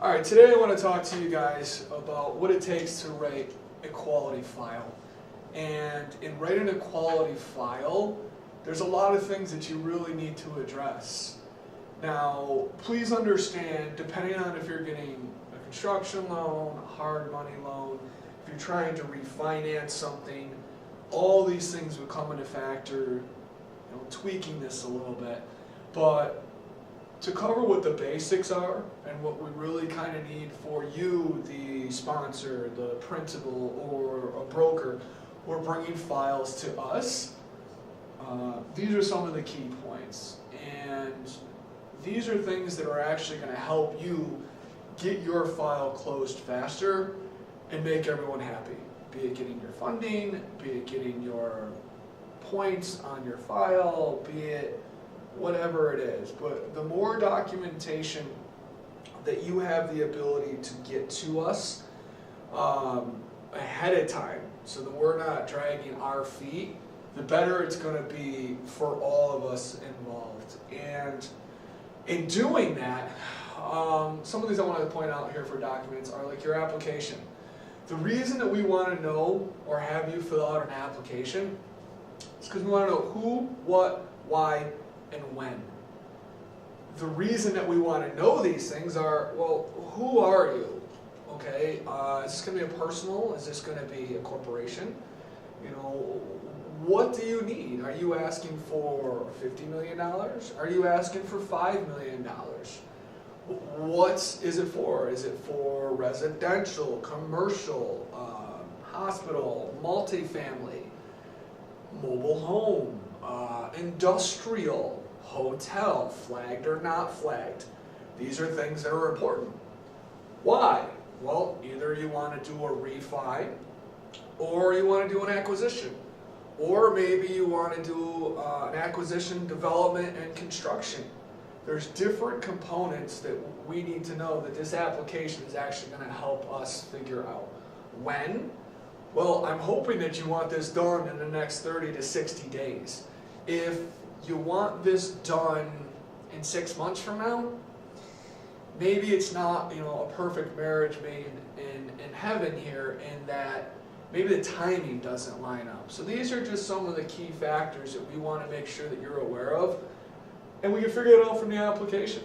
All right, today I want to talk to you guys about what it takes to write a quality file. And in writing a quality file, there's a lot of things that you really need to address. Now, please understand, depending on if you're getting a construction loan, a hard money loan, if you're trying to refinance something, all these things would come into factor, tweaking this a little bit. But to cover what the basics are and what we really kind of need for you, the sponsor, the principal, or a broker, who are bringing files to us, these are some of the key points. And these are things that are actually going to help you get your file closed faster and make everyone happy. Be it getting your funding, be it getting your points on your file, be it whatever it is. But the more documentation that you have the ability to get to us ahead of time, so that we're not dragging our feet, the better it's going to be for all of us involved. And in doing that, some of these I want to point out here for documents are like your application. The reason that we want to know or have you fill out an application is because we want to know who, what, why, and when. The reason that we want to know these things are, well, who are you? Okay, is this going to be a personal? Is this going to be a corporation? What do you need? Are you asking for $50 million? Are you asking for $5 million? What is it for? Is it for residential, commercial, hospital, multifamily, mobile home, industrial, hotel, flagged or not flagged? These are things that are important. Why? Well, either you want to do a refi, or you want to do an acquisition, or maybe you want to do an acquisition, development, and construction. There's different components that we need to know that this application is actually going to help us figure out. When? Well, I'm hoping that you want this done in the next 30 to 60 days. If you want this done in 6 months from now, maybe it's not a perfect marriage made in heaven here, in that maybe the timing doesn't line up. So these are just some of the key factors that we want to make sure that you're aware of, and we can figure it out from the application.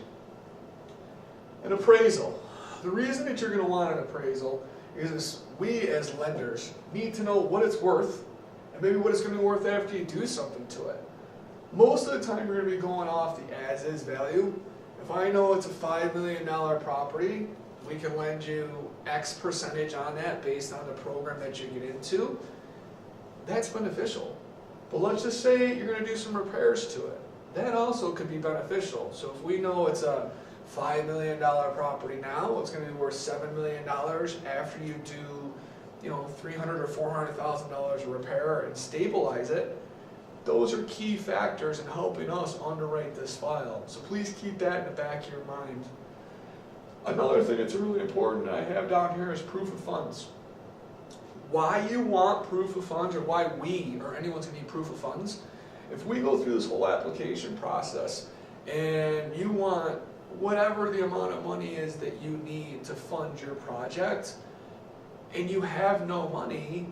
An appraisal. The reason that you're going to want an appraisal is we as lenders need to know what it's worth, and maybe what it's going to be worth after you do something to it. Most of the time you're going to be going off the as-is value. If I know it's a $5 million property, we can lend you X percentage on that based on the program that you get into. That's beneficial. But let's just say you're going to do some repairs to it. That also could be beneficial. So if we know it's a $5 million property now, it's going to be worth $7 million after you do, $300,000 or $400,000 of repair and stabilize it. Those are key factors in helping us underwrite this file. So please keep that in the back of your mind. Another thing that's really important I have down here is proof of funds. Why you want proof of funds, or why we or anyone's going to need proof of funds, if we go through this whole application process and you want whatever the amount of money is that you need to fund your project, and you have no money,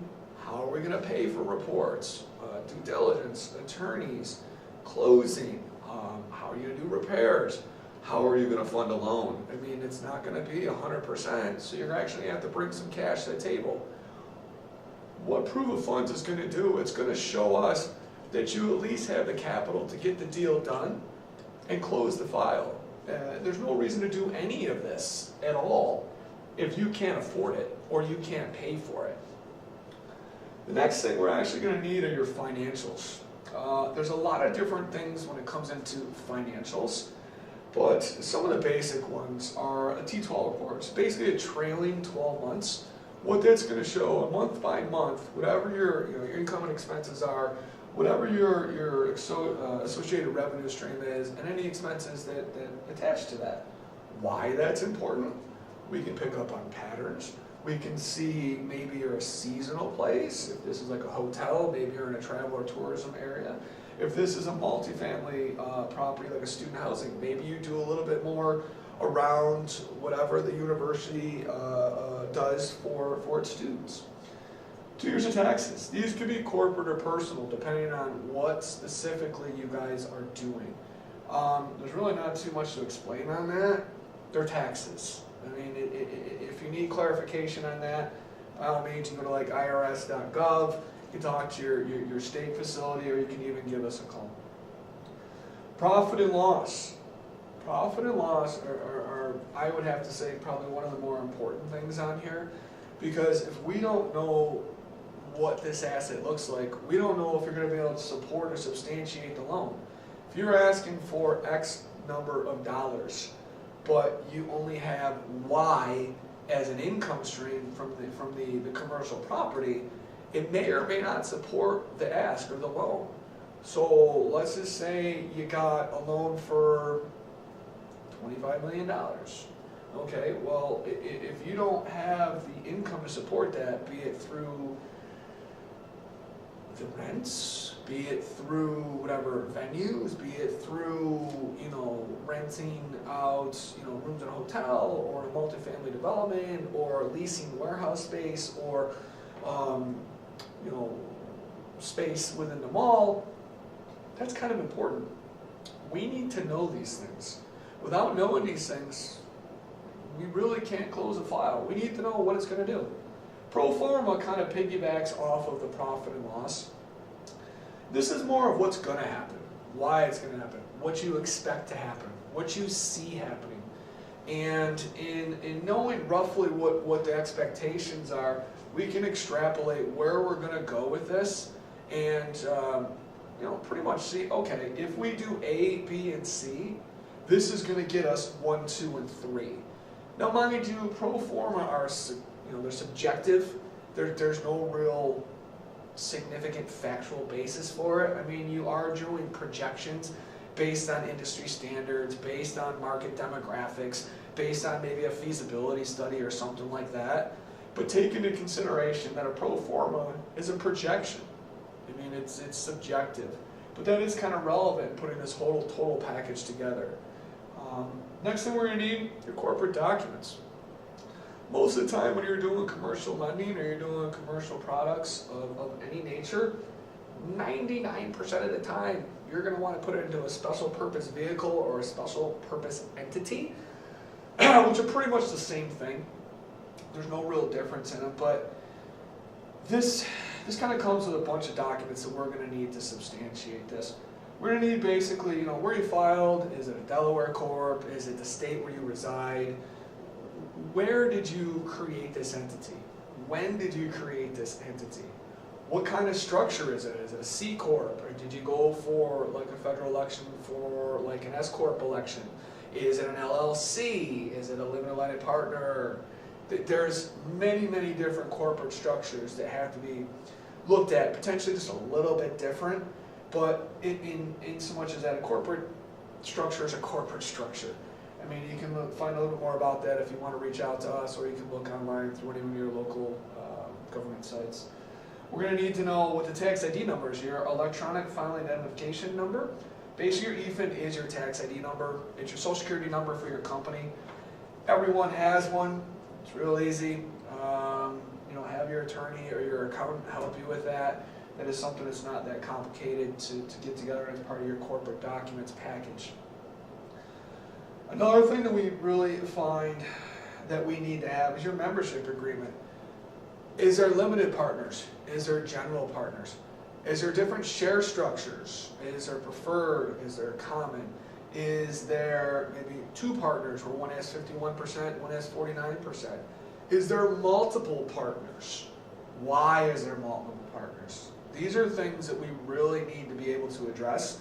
how are we going to pay for reports, due diligence, attorneys, closing? How are you going to do repairs? How are you going to fund a loan? I mean, it's not going to be 100%, so you're actually going to have to bring some cash to the table. What proof of funds is going to do, it's going to show us that you at least have the capital to get the deal done and close the file. There's no reason to do any of this at all if you can't afford it or you can't pay for it. The next thing we're actually going to need are your financials. There's a lot of different things when it comes into financials, but some of the basic ones are a T12 report. It's basically a trailing 12 months. What that's going to show, a month by month, whatever your income and expenses are, whatever your associated revenue stream is, and any expenses that attach to that. Why that's important? We can pick up on patterns. We can see maybe you're a seasonal place. If this is like a hotel, maybe you're in a travel or tourism area. If this is a multifamily property like a student housing, maybe you do a little bit more around whatever the university does for its students. 2 years of taxes. These could be corporate or personal, depending on what specifically you guys are doing. There's really not too much to explain on that. They're taxes. I mean, if you need clarification on that, by all means, you can go to like irs.gov, you can talk to your state facility, or you can even give us a call. Profit and loss. Profit and loss are, I would have to say, probably one of the more important things on here, because if we don't know what this asset looks like, we don't know if you're going to be able to support or substantiate the loan. If you're asking for X number of dollars, but you only have Y as an income stream from the commercial property, it may or may not support the ask or the loan. So let's just say you got a loan for $25 million. Okay, well, if you don't have the income to support that, be it through the rents, be it through whatever venues, be it through, renting out, rooms in a hotel or a multifamily development, or leasing warehouse space, or, space within the mall, that's kind of important. We need to know these things. Without knowing these things, we really can't close a file. We need to know what it's going to do. Pro forma kind of piggybacks off of the profit and loss. This is more of what's going to happen, why it's going to happen, what you expect to happen, what you see happening. And in knowing roughly what the expectations are, we can extrapolate where we're going to go with this, and pretty much see, okay, if we do A, B, and C, this is going to get us 1, 2, and 3. Now, mind you, pro forma are, they're subjective. There's no real significant factual basis for it. I mean, you are doing projections based on industry standards, based on market demographics, based on maybe a feasibility study or something like that. But take into consideration that a pro forma is a projection. I mean, it's subjective. But that is kind of relevant in putting this whole total package together. Next thing we're going to need, your corporate documents. Most of the time when you're doing commercial lending or you're doing commercial products of any nature, 99% of the time you're going to want to put it into a special purpose vehicle or a special purpose entity, which are pretty much the same thing. There's no real difference in it, but this kind of comes with a bunch of documents that we're going to need to substantiate this. We're going to need basically, where you filed, is it a Delaware Corp, is it the state where you reside, where did you create this entity, when did you create this entity, what kind of structure is it a C Corp, or did you go for like a federal election for like an S Corp election, is it an LLC, is it a limited liability partner? There's many different corporate structures that have to be looked at, potentially just a little bit different. But in so much as that a corporate structure is a corporate structure. I mean, you can find a little bit more about that if you want to reach out to us, or you can look online through any of your local government sites. We're going to need to know what the tax ID number is, your electronic filing identification number. Basically, your EFIN is your tax ID number. It's your social security number for your company. Everyone has one. It's real easy. Have your attorney or your accountant help you with that. That is something that's not that complicated to get together as part of your corporate documents package. Another thing that we really find that we need to have is your membership agreement. Is there limited partners? Is there general partners? Is there different share structures? Is there preferred? Is there common? Is there maybe 2 partners where one has 51%, one has 49%? Is there multiple partners? Why is there multiple partners? These are things that we really need to be able to address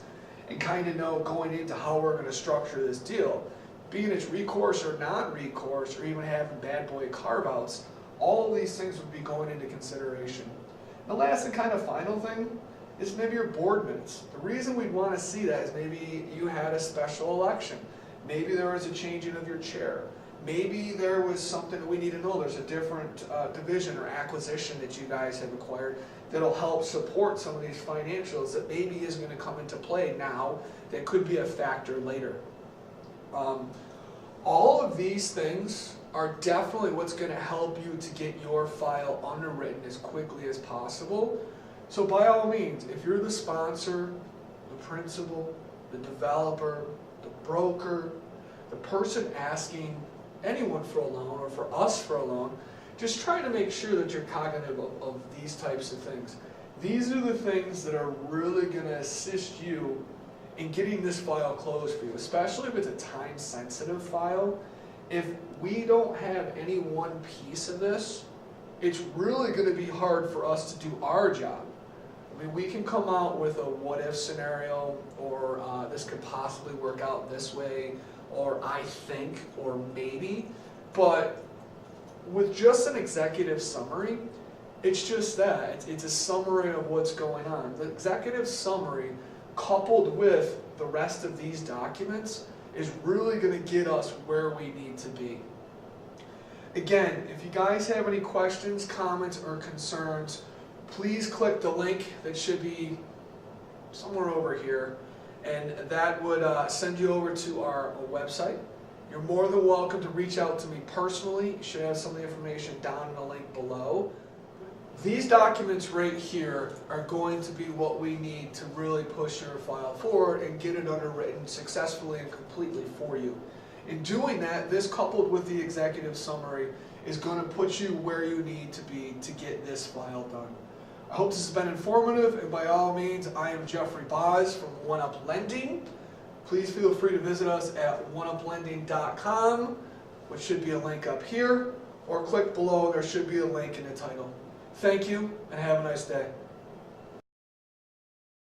and kind of know going into how we're going to structure this deal. Being it's recourse or non-recourse, or even having bad boy carve-outs, all of these things would be going into consideration. The last and kind of final thing is maybe your board minutes. The reason we'd want to see that is maybe you had a special election. Maybe there was a changing of your chair. Maybe there was something that we need to know. There's a different division or acquisition that you guys have acquired that'll help support some of these financials that maybe isn't going to come into play now that could be a factor later. All of these things are definitely what's going to help you to get your file underwritten as quickly as possible. So by all means, if you're the sponsor, the principal, the developer, the broker, the person asking anyone for a loan or for us for a loan, just try to make sure that you're cognitive of these types of things. These are the things that are really going to assist you in getting this file closed for you, especially if it's a time-sensitive file. If we don't have any one piece of this, it's really going to be hard for us to do our job. I mean, we can come out with a what-if scenario, or this could possibly work out this way, or I think, or maybe, but with just an executive summary, it's just that. It's a summary of what's going on. The executive summary, coupled with the rest of these documents, is really going to get us where we need to be. Again, if you guys have any questions, comments, or concerns, please click the link that should be somewhere over here, and that would send you over to our website. You're more than welcome to reach out to me personally. You should have some of the information down in the link below. These documents right here are going to be what we need to really push your file forward and get it underwritten successfully and completely for you. In doing that, this coupled with the executive summary is going to put you where you need to be to get this file done. I hope this has been informative, and by all means, I am Jeffrey Boz from OneUp Lending. Please feel free to visit us at oneuplending.com, which should be a link up here, or click below, there should be a link in the title. Thank you, and have a nice day.